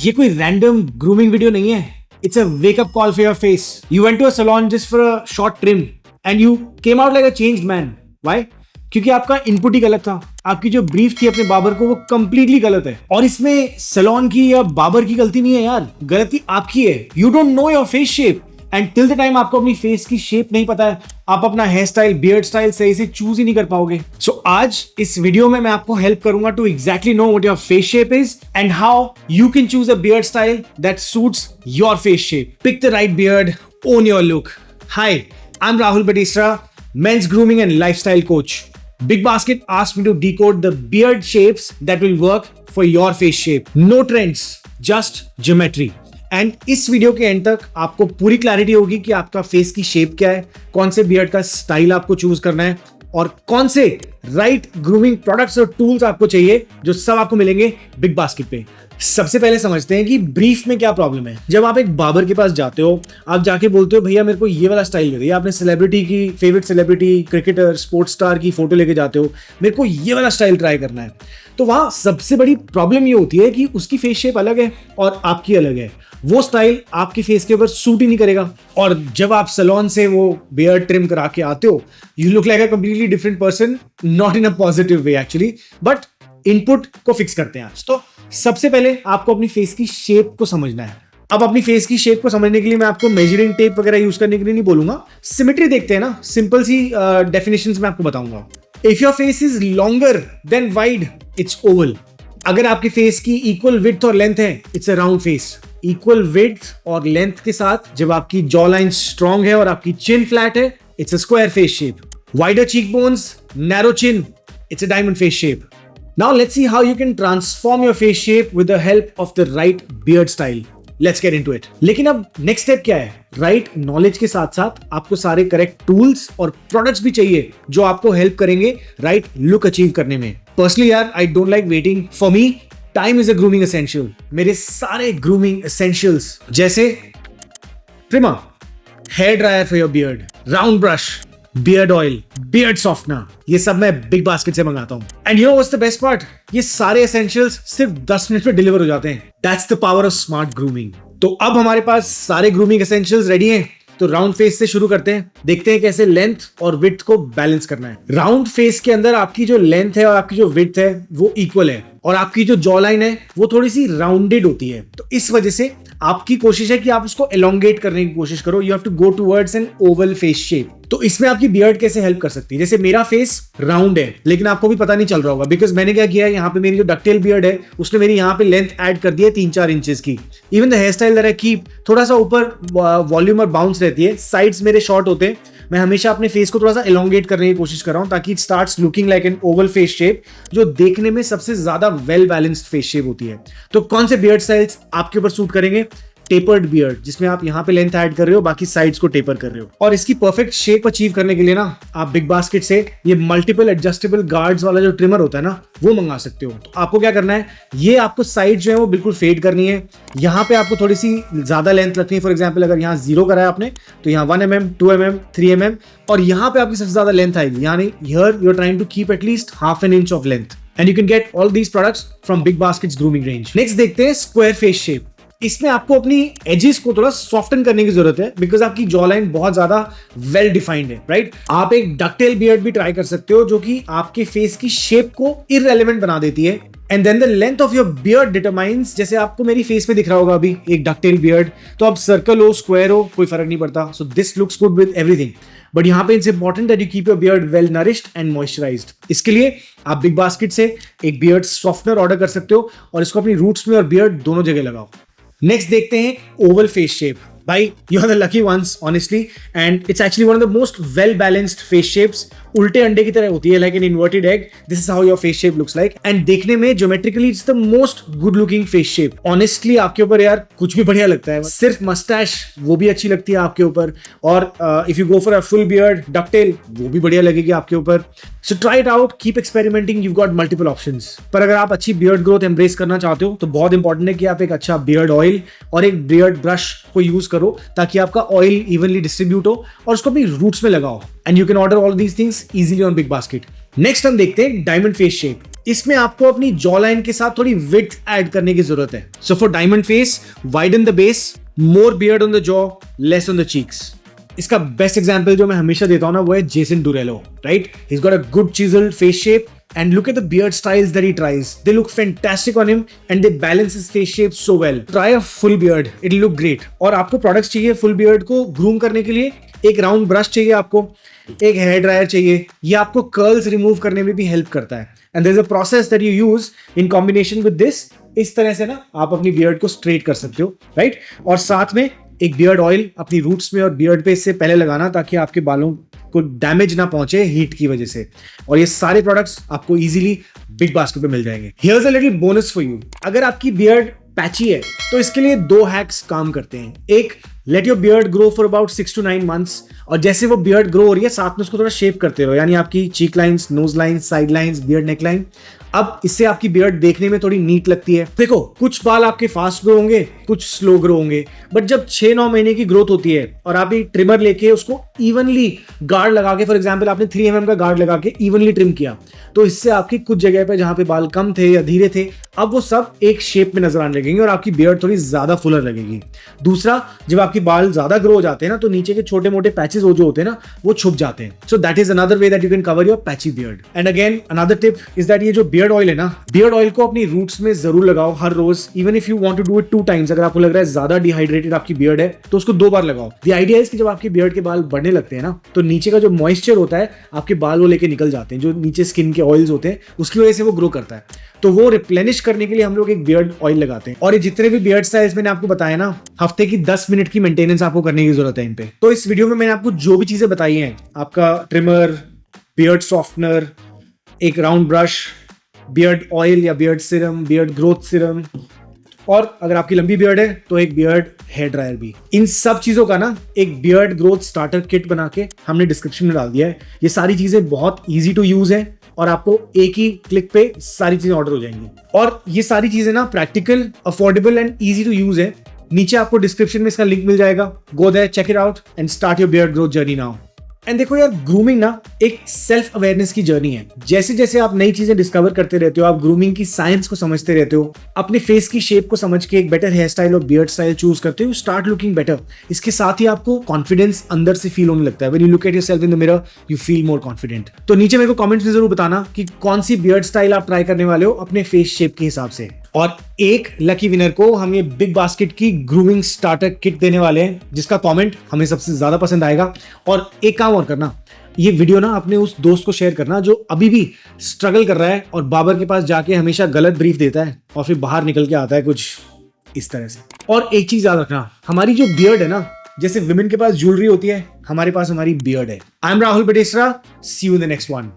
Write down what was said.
ये कोई random grooming video नहीं है. It's a wake-up call for your face. You went to a salon just for a short trim and you came out like a changed man. Why? क्योंकि आपका input ही गलत था. आपकी जो ब्रीफ थी अपने बाबर को वो कंप्लीटली गलत है. और इसमें सैलून की या बाबर की गलती नहीं है यार, गलती आपकी है. You don't know your face shape and till the time आपको अपनी फेस की शेप नहीं पता है, आप अपना हेयर स्टाइल, बियर्ड स्टाइल सही से चूज ही नहीं कर पाओगे. सो आज इस वीडियो में मैं आपको हेल्प करूंगा to exactly know what your face shape is and how you can choose a beard style that suits your face shape. Pick the right beard, own your look. Hi, I am Rahul Batistra, men's grooming and lifestyle coach. Big Basket asked me to decode the beard shapes that will work for your face shape. No trends, just geometry. And इस video के and तक आपको पूरी clarity होगी कि आपका face की shape क्या है, कौन से बियर्ड का स्टाइल आपको चूज करना है और कौन से राइट ग्रूमिंग प्रोडक्ट्स और टूल्स आपको चाहिए, जो सब आपको मिलेंगे बिग बास्केट पे. सबसे पहले समझते हैं कि ब्रीफ में क्या प्रॉब्लम है. जब आप एक बार्बर के पास जाते हो, आप जाके बोलते हो भैया मेरे को ये वाला स्टाइल दे दे, आपने सेलिब्रिटी की, favourite celebrity, cricketer, sports star की फोटो लेके जाते हो, मेरे को ये वाला स्टाइल ट्राई करना है. तो वहां सबसे बड़ी प्रॉब्लम ये होती है कि उसकी फेस शेप अलग है और आपकी अलग है. वो स्टाइल आपके फेस के ऊपर सूट ही नहीं करेगा. और जब आप सैलून से वो बियर्ड ट्रिम करा के आते हो, you look like a completely different person, not in a positive way actually, but input को फिक्स करते हैं आज. तो सबसे पहले आपको अपनी फेस की शेप को समझना है. अब अपनी फेस की शेप को समझने के लिए मैं आपको मेजरिंग टेप वगैरह यूज करने के लिए नहीं बोलूंगा. सिमेट्री देखते हैं ना, सिंपल सी डेफिनेशंस में आपको बताऊंगा. If your face is longer than wide, it's Oval. अगर आपकी फेस की इक्वल विड्थ और लेंथ है, it's a round face. Equal width और लेंथ के साथ जब आपकी जॉ लाइन स्ट्रॉन्ग है और आपकी चिन फ्लैट है, it's a square face shape. Wider cheek bones, narrow chin, it's a diamond face shape. Now let's see how you can transform your face shape with the help of the right beard style. Let's get into it. लेकिन अब next step क्या है? Right knowledge के साथ साथ आपको सारे correct tools और products भी चाहिए जो आपको help करेंगे right look achieve करने में. Personally यार, I don't like waiting. For me, time is a grooming essential. मेरे सारे grooming essentials जैसे trimmer, hair dryer for your beard, round brush, beard oil, beard softener, ये सब मैं बिग बास्केट से मंगाता हूं. And you know what's the best part? ये सारे एसेंशियल्स सिर्फ 10 मिनट में डिलीवर हो जाते हैं. That's the power of smart grooming. तो अब हमारे पास सारे ग्रूमिंग एसेंशियल्स रेडी हैं. तो राउंड फेस से शुरू करते हैं. देखते हैं कैसे लेंथ और विड्थ को बैलेंस करना है. राउंड फेस के अंदर आपकी जो लेंथ है और आपकी जो विड्थ है वो इक्वल है और आपकी जो जॉ लाइन है वो थोड़ी सी राउंडेड होती है. तो इस वजह से आपकी कोशिश है कि आप उसको एलोंगेट करने की कोशिश करो. You have to go towards an oval face shape. तो इसमें आपकी बियर्ड कैसे हेल्प कर सकती है? जैसे मेरा फेस राउंड है लेकिन आपको भी पता नहीं चल रहा होगा, बिकॉज मैंने क्या किया है, यहाँ पे मेरी जो डकटेल बियर्ड है उसने मेरी यहाँ पे लेंथ ऐड कर दी है 3-4 इंचेस की. Even the hair style that I keep, थोड़ा सा ऊपर वॉल्यूम और बाउंस रहती है, साइड्स मेरे शॉर्ट होते हैं. मैं हमेशा अपने फेस को थोड़ा सा एलोंगेट करने की कोशिश कर रहा हूं ताकि it starts looking like an oval face shape, जो देखने में सबसे ज्यादा वेल बैलेंस्ड फेस शेप होती है. तो कौन से बियर्ड स्टाइल्स आपके ऊपर सूट करेंगे? टेपर्ड बियर्ड, जिसमें आप यहाँ पे लेंथ ऐड कर रहे हो, बाकी साइड्स को टेपर कर रहे हो. और इसकी परफेक्ट शेप अचीव करने के लिए ना आप बिग बास्केट से ये मल्टीपल एडजस्टेबल गार्ड्स वाला जो ट्रिमर होता है ना, वो मंगा सकते हो. तो आपको क्या करना है, ये आपको साइड जो है वो बिल्कुल फेड करनी है. यहाँ पे आपको थोड़ी सी ज्यादा लेंथ रखनी है. फॉर एग्जाम्पल अगर यहाँ 0 कराया आपने तो यहाँ 1 mm, 2 mm, 3 mm और यहाँ पे आपकी सबसे ज्यादा लेंथ आएगी. यानी here you are trying to keep at least ½ an inch of length. And you can get all these products from Big Basket's grooming range. Next देखते हैं स्क्वायर फेस शेप. इसमें आपको अपनी एजेस को थोड़ा सॉफ्टन करने की जरूरत है बिकॉज आपकी जॉ लाइन बहुत ज्यादा वेल डिफाइंड है. राइट, आप एक डकटेल बियर्ड भी ट्राई कर सकते हो जो कि आपके फेस की शेप को इररेलेवेंट बना देती है. And then the length of your beard determines, जैसे आपको मेरी फेस पे दिख रहा होगा अभी एक डकटेल बियर्ड, तो अब सर्कल हो स्क्वायर हो कोई फर्क नहीं पड़ता. So this looks good with everything. But यहाँ पे it's important that you keep your beard well nourished and moisturised. इसके लिए आप बिग बास्केट से एक बियर्ड सॉफ्टनर ऑर्डर कर सकते हो और इसको अपनी रूट्स में और बियर्ड दोनों जगह लगाओ. नेक्स्ट देखते हैं ओवल फेस शेप. भाई, you are the lucky ones honestly and it's actually one of the most well balanced face shapes. उल्टे अंडे की तरह होती है, like an inverted egg. This is how your face shape looks like and देखने में geometrically it's the most good looking face shape. Honestly आपके ऊपर यार कुछ भी बढ़िया लगता है. सिर्फ mustache वो भी अच्छी लगती है आपके ऊपर और if you go for a full beard, ducktail वो भी बढ़िया लगेगी आपके ऊपर. So try it out, keep experimenting. You've got multiple options. पर अगर आप अच्छी beard growth embrace करना चाहते हो तो बहुत इंपॉर्टेंट है कि आप एक अच्छा beard oil और एक beard brush को यूज करो ताकि आपका ऑयल इवनली डिस्ट्रीब्यूट हो और उसको अपनी रूट्स में लगाओ. And you can order all these things easily on big basket. Next हम देखते हैं डायमंड फेस शेप. इसमें आपको अपनी जॉ लाइन के साथ थोड़ी विड्थ ऐड करने की जरूरत है. So for diamond face, widen the base, more beard on the jaw, less on the cheeks. इसका बेस्ट एग्जांपल जो मैं हमेशा देता हूं ना वो है Jason Derulo, right? He has got a good chiselled face shape and look at the beard styles that he tries. They look fantastic on him and they balance his face shape so well. Try a full beard, it'll look great. और आपको products चाहिए full beard को groom करने के लिए. एक round brush चाहिए आपको, एक हेयर ड्रायर चाहिए. ये आपको कर्ल्स रिमूव करने में भी हेल्प करता है. And there is a process that you use in combination with this. इस तरह से ना आप अपनी बियर्ड को स्ट्रेट कर सकते हो, राइट? और साथ में एक बियर्ड ऑयल अपनी रूट्स में और बियर्ड पे इससे पहले लगाना ताकि आपके बालों को डैमेज ना पहुंचे हीट की वजह से. और ये सारे प्रोडक्ट्स आपको इजीली बिग बास्केट पे मिल जाएंगे. Here's a little bonus for you. अगर आपकी बियर्ड पैची है तो इसके लिए 2 हैक्स काम करते हैं. एक, let your beard grow for about 6 to 9 months. और जैसे वो बियर्ड ग्रो हो रही है साथ में उसको थोड़ा शेप करते रहो, यानी आपकी cheek lines, nose lines, side lines, beard neck line. अब इससे आपकी बियर्ड देखने में थोड़ी नीट लगती है. देखो, कुछ बाल आपके फास्ट ग्रो होंगे, कुछ स्लो ग्रो होंगे, बट जब 6-9 महीने की ग्रोथ होती है और आप एक ट्रिमर लेके उसको इवनली गार्ड लगा के, फॉर एग्जांपल आपने 3 mm का गार्ड लगा के इवनली ट्रिम किया, तो इससे आपकी कुछ जगह पे जहां पे बाल कम थे या धीरे थे, अब वो सब एक शेप में नजर आने लगेंगे और आपकी बियर्ड थोड़ी ज्यादा फुलर लगेगी. दूसरा, जब आपके बाल ज्यादा ग्रो हो जाते हैं ना तो नीचे के छोटे मोटे पैचेस जो होते हैं ना वो छुप जाते हैं. So that is another way that you can cover your patchy beard. And again another tip is that ये जो बियर्ड ऑयल है ना, बियर्ड ऑयल को अपनी रूट्स में जरूर लगाओ हर रोज. Even if you want to do it 2 times. अगर आपको लग रहा है ज्यादा डिहाइड्रेटेड आपकी बियर्ड है तो उसको 2 बार लगाओ. द आइडिया इज कि जब आपकी बियर्ड के बाल बढ़ने लगते हैं ना तो नीचे का जो मॉइस्चर होता है आपके बाल वो लेके निकल जाते हैं. जो नीचे स्किन के ऑयल्स होते हैं उसकी वजह से वो ग्रो करता है, तो वो रिप्लेनिश करने के लिए हम लोग एक बियर्ड ऑयल लगाते हैं. और ये जितने भी बियर्ड स्टाइल्स मैंने आपको बताया ना, हफ्ते की 10 मिनट की मेंटेनेंस आपको करने की जरूरत है इन पे. तो इस वीडियो में मैंने आपको जो भी चीजें बताई हैं, आपका ट्रिमर, बियर्ड सॉफ्टनर, एक राउंड ब्रश, बियर्ड ऑयल या beard Siram, beard growth Siram, और अगर आपकी लंबी बियर्ड है तो एक बियर्ड हेयर ड्रायर भी. इन सब चीजों का ना एक बियर्ड ग्रोथ स्टार्टर किट बना के हमने डिस्क्रिप्शन में डाल दिया है. ये सारी चीजें बहुत इजी टू यूज है और आपको एक ही क्लिक पे सारी चीजें ऑर्डर हो जाएंगी. और ये सारी चीजें ना practical, affordable and easy to use है. नीचे आपको डिस्क्रिप्शन में इसका लिंक मिल जाएगा. Go there, check it out and start your beard growth journey now. And देखो यार, ग्रूमिंग ना एक सेल्फ अवेयरनेस की जर्नी है. जैसे जैसे आप नई चीजें डिस्कवर करते रहते हो, आप ग्रूमिंग की साइंस को समझते रहते हो, अपने फेस की शेप को समझ के एक बेटर हेयर स्टाइल और बियर्ड स्टाइल चूज करते हो, स्टार्ट लुकिंग बेटर. इसके साथ ही आपको कॉन्फिडेंस अंदर से फील होने लगता है. When you look at yourself in the mirror you feel more confident. तो नीचे मेरे को कमेंट्स में जरूर बताना कि कौन सी बियर्ड स्टाइल आप ट्राई करने वाले हो अपने फेस शेप के हिसाब से. और एक लकी विनर को हम ये बिग बास्केट की ग्रूमिंग स्टार्टर किट देने वाले हैं, जिसका कमेंट हमें सबसे ज्यादा पसंद आएगा. और एक काम और करना, ये वीडियो ना अपने उस दोस्त को शेयर करना जो अभी भी स्ट्रगल कर रहा है और बाबर के पास जाके हमेशा गलत ब्रीफ देता है और फिर बाहर निकल के आता है कुछ इस तरह से. और एक चीज याद रखना, हमारी जो बियर्ड है ना, जैसे विमेन के पास ज्वेलरी होती है, हमारे पास हमारी बियर्ड है. I am Rahul Batesara. See you in the next one.